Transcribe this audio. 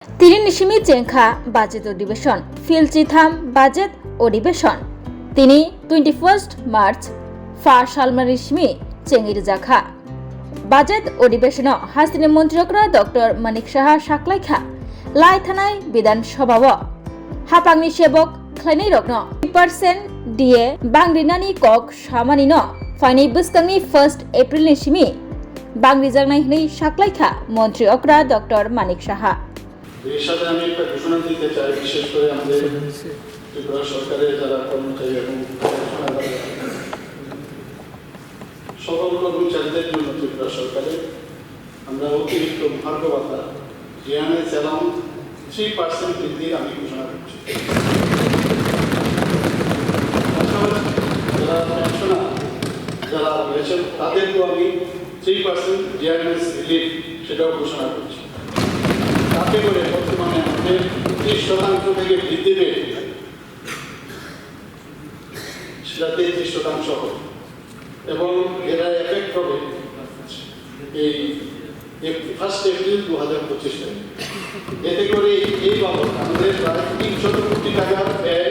Nisimi Cengkha Budget ଅଧିবেশন Filchitham Budget ଅଧିবেশন তিনি 21 March Salmarishmi Cengir Jakha Budget ଅଧିবেশন Hasini Montrokra Dr. Manik Shaha Shaklaikha Lai Thanai Bidan Shobaw Hapangni Shebok Khlani Rokno 2% DA Bangrinani Kok Shamanino Fani Buskangni 1st April Nishimi Bangrijangnai Hni Shaklaikha Montri Okra Dr. Manik Shaha এর সাথে আমি একটা ঘোষণা দিতে চাই, বিশেষ করে আমাদের ত্রিপুরা সরকারের যারা কর্মচারী এবং সকল কর্মচারীদের জন্য ত্রিপুরা সরকারে আমরা অতিরিক্ত ভাগ্য ভাতা জিএনএস অ্যালাউন্স 3% বৃদ্ধির আমি ঘোষণা করছি। যারা পেনশনার যারা রয়েছেন তাদেরকেও আমি 3% জিএনএস রিলিফ সেটাও ঘোষণা করছি। তাতে করে বর্তমানে আমাদের 30% থেকে বৃদ্ধি পেয়ে সেটা 33% হবে এবং এরা এফেক্ট হবে এই 1 এপ্রিল 2025 তারিখ। এতে করে এই বাবদ আমাদের প্রায় 300 কোটি টাকার ব্যয়